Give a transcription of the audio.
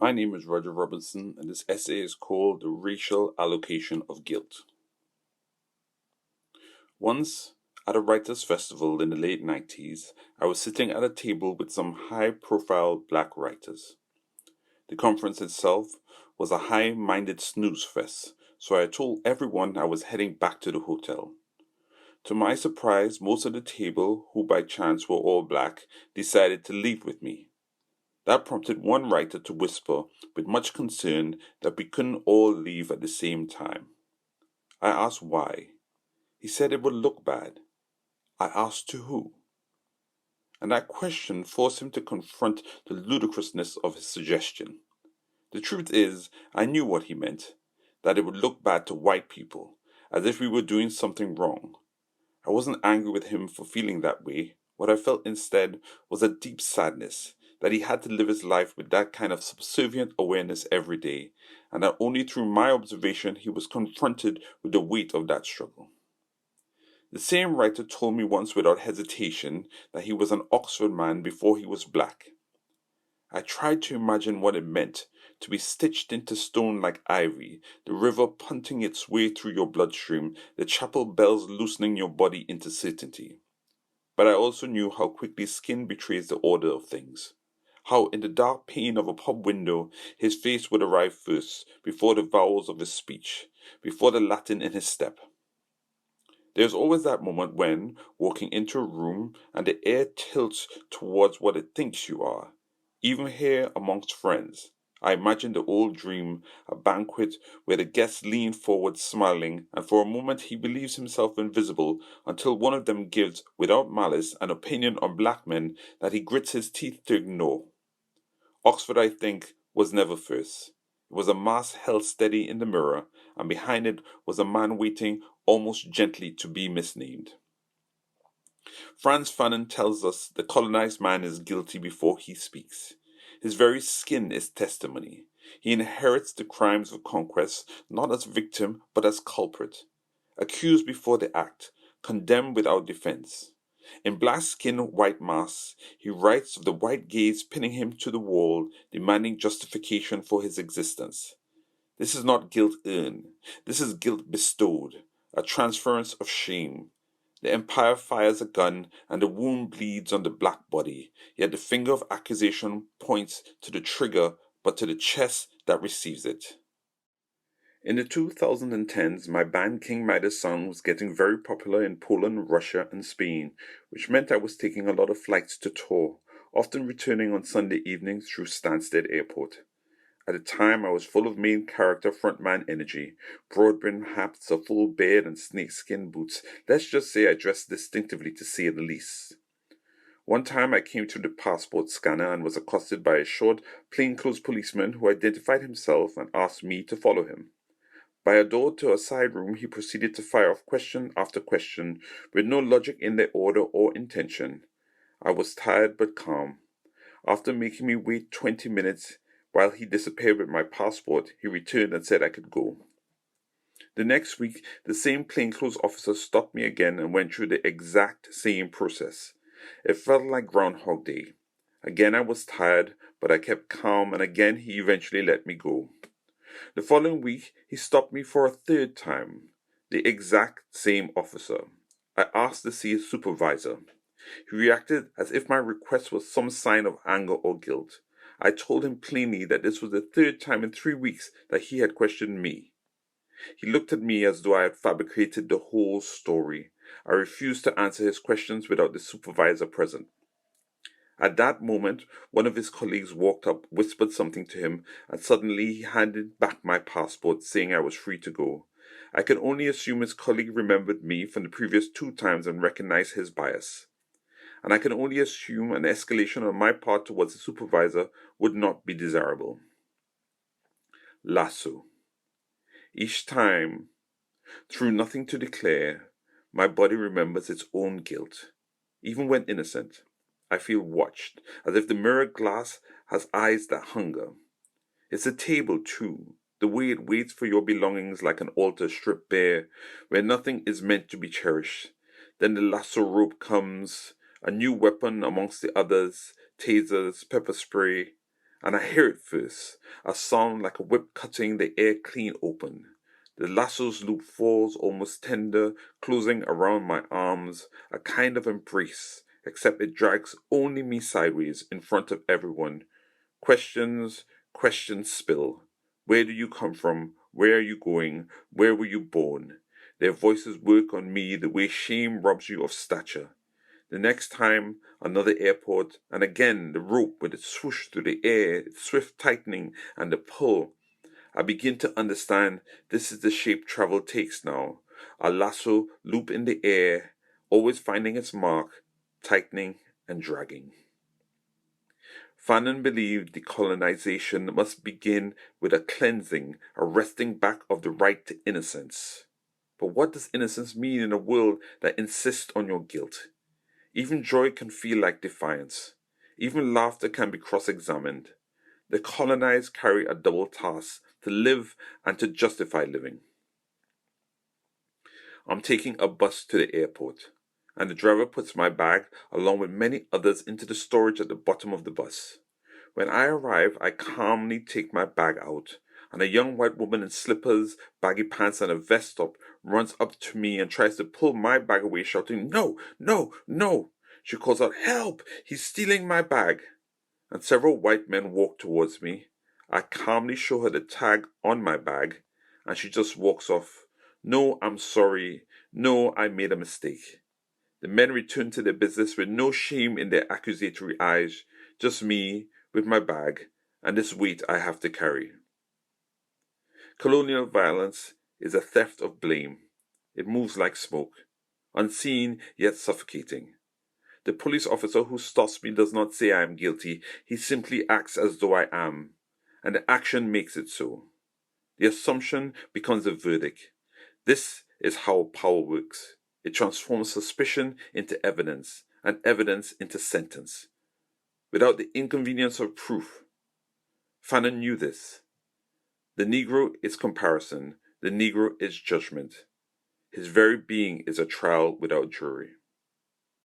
My name is Roger Robinson, and this essay is called The Racial Allocation of Guilt. Once, at a writers' festival in the late 90s, I was sitting at a table with some high profile black writers. The conference itself was a high minded snooze fest, so I told everyone I was heading back to the hotel. To my surprise, most of the table, who by chance were all black, decided to leave with me. That prompted one writer to whisper, with much concern, that we couldn't all leave at the same time. I asked why. He said it would look bad. I asked to who? And that question forced him to confront the ludicrousness of his suggestion. The truth is, I knew what he meant, that it would look bad to white people, as if we were doing something wrong. I wasn't angry with him for feeling that way. What I felt instead was a deep sadness that he had to live his life with that kind of subservient awareness every day, and that only through my observation he was confronted with the weight of that struggle. The same writer told me once without hesitation that he was an Oxford man before he was black. I tried to imagine what it meant to be stitched into stone like ivy, the river punting its way through your bloodstream, the chapel bells loosening your body into certainty. But I also knew how quickly skin betrays the order of things. How in the dark pane of a pub window his face would arrive first, before the vowels of his speech, before the Latin in his step. There's always that moment when, walking into a room, and the air tilts towards what it thinks you are. Even here amongst friends, I imagine the old dream, a banquet where the guests lean forward smiling, and for a moment he believes himself invisible until one of them gives, without malice, an opinion on black men that he grits his teeth to ignore. Oxford, I think, was never first. It was a mask held steady in the mirror, and behind it was a man waiting almost gently to be misnamed. Fanon tells us the colonized man is guilty before he speaks. His very skin is testimony. He inherits the crimes of conquest not as victim but as culprit, accused before the act, condemned without defense. In black skin, white masks, he writes of the white gaze pinning him to the wall, demanding justification for his existence. This is not guilt earned, this is guilt bestowed, a transference of shame. The empire fires a gun and the wound bleeds on the black body, yet the finger of accusation points to the trigger but to the chest that receives it. In the 2010s, my band King Midas song was getting very popular in Poland, Russia, and Spain, which meant I was taking a lot of flights to tour, often returning on Sunday evenings through Stansted Airport. At the time, I was full of main character frontman energy, broad-brimmed hats, a full beard, and snakeskin boots. Let's just say I dressed distinctively to say the least. One time I came through the passport scanner and was accosted by a short, plainclothes policeman who identified himself and asked me to follow him. By a door to a side room, he proceeded to fire off question after question, with no logic in their order or intention. I was tired but calm. After making me wait 20 minutes, while he disappeared with my passport, he returned and said I could go. The next week, the same plainclothes officer stopped me again and went through the exact same process. It felt like Groundhog Day. Again I was tired, but I kept calm, and again he eventually let me go. The following week, he stopped me for a third time. The exact same officer. I asked to see his supervisor. He reacted as if my request was some sign of anger or guilt. I told him plainly that this was the third time in 3 weeks that he had questioned me. He looked at me as though I had fabricated the whole story. I refused to answer his questions without the supervisor present. At that moment, one of his colleagues walked up, whispered something to him, and suddenly he handed back my passport, saying I was free to go. I can only assume his colleague remembered me from the previous 2 times and recognized his bias. And I can only assume an escalation on my part towards the supervisor would not be desirable. Lasso. Each time, through nothing to declare, my body remembers its own guilt, even when innocent. I feel watched, as if the mirror glass has eyes that hunger. It's a table, too, the way it waits for your belongings like an altar stripped bare, where nothing is meant to be cherished. Then the lasso rope comes, a new weapon amongst the others, tasers, pepper spray. And I hear it first, a sound like a whip cutting the air clean open. The lasso's loop falls almost tender, closing around my arms, a kind of embrace, except it drags only me sideways in front of everyone. Questions, questions spill. Where do you come from? Where are you going? Where were you born? Their voices work on me the way shame robs you of stature. The next time, another airport, and again the rope with its swoosh through the air, its swift tightening, and the pull. I begin to understand this is the shape travel takes now. A lasso loop in the air, always finding its mark, tightening and dragging. Fanon believed decolonization must begin with a cleansing, a wresting back of the right to innocence. But what does innocence mean in a world that insists on your guilt? Even joy can feel like defiance. Even laughter can be cross-examined. The colonized carry a double task, to live and to justify living. I'm taking a bus to the airport, and the driver puts my bag along with many others into the storage at the bottom of the bus. When I arrive, I calmly take my bag out, and a young white woman in slippers, baggy pants, and a vest top runs up to me and tries to pull my bag away, shouting, "No, no, no!" She calls out, "Help! He's stealing my bag!" And several white men walk towards me. I calmly show her the tag on my bag, and she just walks off. "No, I'm sorry. No, I made a mistake." The men return to their business with no shame in their accusatory eyes, just me, with my bag, and this weight I have to carry. Colonial violence is a theft of blame. It moves like smoke, unseen yet suffocating. The police officer who stops me does not say I am guilty, he simply acts as though I am, and the action makes it so. The assumption becomes a verdict. This is how power works. It transforms suspicion into evidence, and evidence into sentence, without the inconvenience of proof. Fanon knew this. The Negro is comparison. The Negro is judgment. His very being is a trial without jury.